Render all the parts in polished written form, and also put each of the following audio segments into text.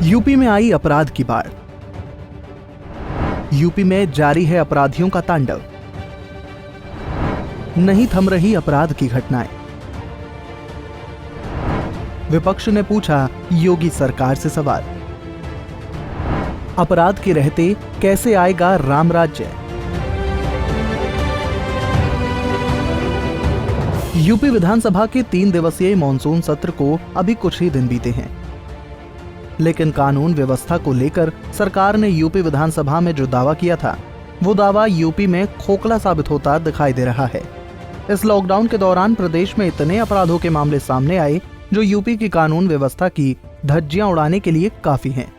UP में आई अपराध की बाढ़। यूपी में जारी है अपराधियों का तांडव। नहीं थम रही अपराध की घटनाएं। विपक्ष ने पूछा योगी सरकार से सवाल। अपराध के रहते कैसे आएगा राम राज्य। यूपी विधानसभा के 3 दिवसीय मॉनसून सत्र को अभी कुछ ही दिन बीते हैं, लेकिन कानून व्यवस्था को लेकर सरकार ने यूपी विधानसभा में जो दावा किया था, वो दावा यूपी में खोखला साबित होता दिखाई दे रहा है। इस लॉकडाउन के दौरान प्रदेश में इतने अपराधों के मामले सामने आए जो यूपी की कानून व्यवस्था की धज्जियां उड़ाने के लिए काफी हैं।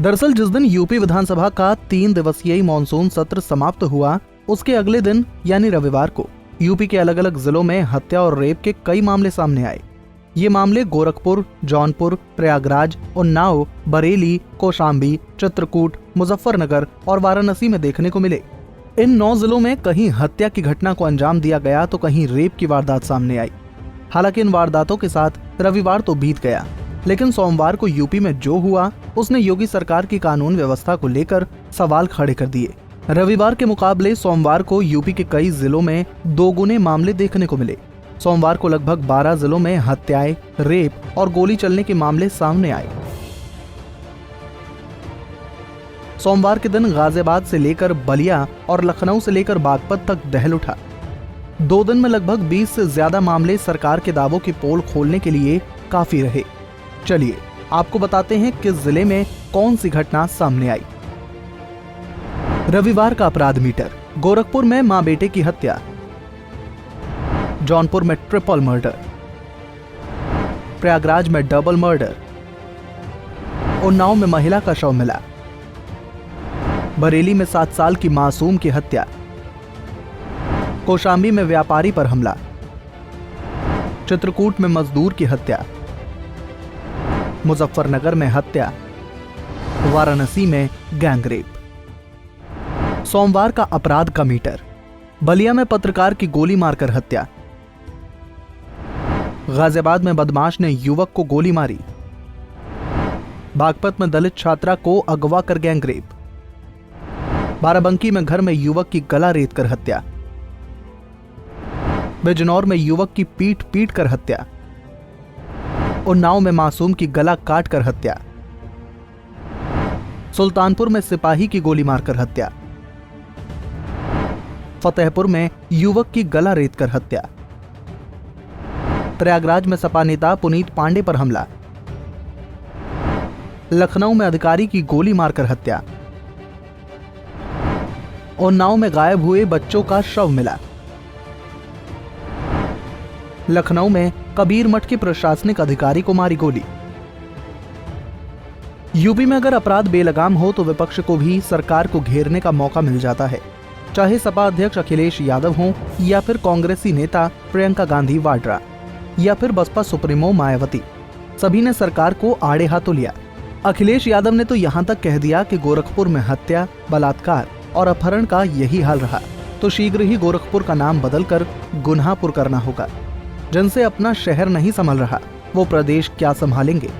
दरअसल जिस दिन यूपी विधानसभा का 3 दिवसीय मॉनसून सत्र समाप्त हुआ, उसके अगले दिन यानी रविवार को यूपी के अलग अलग जिलों में हत्या और रेप के कई मामले सामने आए। ये मामले गोरखपुर, जौनपुर, प्रयागराज, उन्नाव, बरेली, कौशाम्बी, चित्रकूट, मुजफ्फरनगर और वाराणसी में देखने को मिले। इन 9 जिलों में कहीं हत्या की घटना को अंजाम दिया गया तो कहीं रेप की वारदात सामने आई। हालांकि इन वारदातों के साथ रविवार तो बीत गया, लेकिन सोमवार को यूपी में जो हुआ उसने योगी सरकार की कानून व्यवस्था को लेकर सवाल खड़े कर दिए। रविवार के मुकाबले सोमवार को यूपी के कई जिलों में दोगुने मामले देखने को मिले। सोमवार को लगभग 12 जिलों में हत्याएं, रेप और गोली चलने के मामले सामने आए। सोमवार के दिन गाजियाबाद से लेकर बलिया और लखनऊ से लेकर बागपत तक दहल उठा। 2 दिन में लगभग 20 से ज्यादा मामले सरकार के दावों की पोल खोलने के लिए काफी रहे। चलिए आपको बताते हैं किस जिले में कौन सी घटना सामने आई। रविवार का अपराध मीटर। गोरखपुर में मां बेटे की हत्या, जौनपुर में ट्रिपल मर्डर, प्रयागराज में डबल मर्डर, उन्नाव में महिला का शव मिला, बरेली में 7 साल की मासूम की हत्या, कौशाम्बी में व्यापारी पर हमला, चित्रकूट में मजदूर की हत्या, मुजफ्फरनगर में हत्या, वाराणसी में गैंगरेप। सोमवार का अपराध का मीटर। बलिया में पत्रकार की गोली मारकर हत्या, गाजियाबाद में बदमाश ने युवक को गोली मारी, बागपत में दलित छात्रा को अगवा कर गैंगरेप, बाराबंकी में घर में युवक की गला रेत कर हत्या, बिजनौर में युवक की पीट पीट कर हत्या, उन्नाव में मासूम की गला काट कर हत्या, सुल्तानपुर में सिपाही की गोली मारकर हत्या, फतेहपुर में युवक की गला रेत कर हत्या, प्रयागराज में सपा नेता पुनीत पांडे पर हमला, लखनऊ में अधिकारी की गोली मारकर हत्या, उन्नाव में गायब हुए बच्चों का शव मिला, लखनऊ में कबीर मठ के प्रशासनिक अधिकारी को मारी गोली। यूपी में अगर अपराध बेलगाम हो तो विपक्ष को भी सरकार को घेरने का मौका मिल जाता है, चाहे सपा अध्यक्ष अखिलेश यादव हों या फिर कांग्रेसी नेता प्रियंका गांधी वाड्रा या फिर बसपा सुप्रीमो मायावती। सभी ने सरकार को आड़े हाथों लिया। अखिलेश यादव ने तो यहां तक कह दिया कि गोरखपुर में हत्या, बलात्कार और अपहरण का यही हाल रहा तो शीघ्र ही गोरखपुर का नाम बदलकर गुन्हापुर करना होगा। जिनसे अपना शहर नहीं संभल रहा वो प्रदेश क्या संभालेंगे।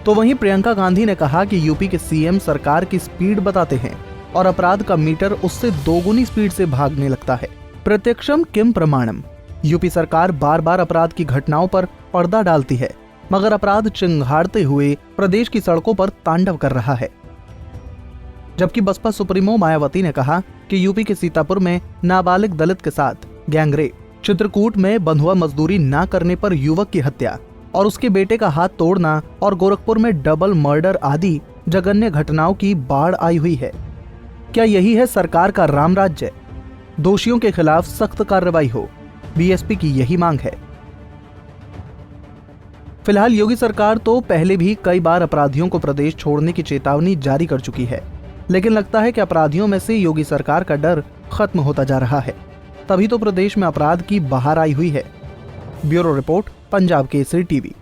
तो वहीं प्रियंका गांधी ने कहा कि यूपी के सीएम सरकार की स्पीड बताते हैं और अपराध का मीटर उससे दोगुनी स्पीड से भागने लगता है। प्रत्यक्षम किम प्रमाणम। यूपी सरकार बार बार अपराध की घटनाओं पर पर्दा डालती है, मगर अपराध चिंगाड़ते हुए प्रदेश की सड़कों पर तांडव कर रहा है। जबकि बसपा सुप्रीमो मायावती ने कहा कि यूपी के सीतापुर में नाबालिग दलित के साथ गैंगरेप, चित्रकूट में बंधुआ मजदूरी न करने पर युवक की हत्या और उसके बेटे का हाथ तोड़ना और गोरखपुर में डबल मर्डर आदि जघन्य घटनाओं की बाढ़ आई हुई है। क्या यही है सरकार का राम राज्य? दोषियों के खिलाफ सख्त कार्रवाई हो, बीएसपी की यही मांग है। फिलहाल योगी सरकार तो पहले भी कई बार अपराधियों को प्रदेश छोड़ने की चेतावनी जारी कर चुकी है, लेकिन लगता है कि अपराधियों में से योगी सरकार का डर खत्म होता जा रहा है। तभी तो प्रदेश में अपराध की बहार आई हुई है। Bureau report, Punjab Kesari TV.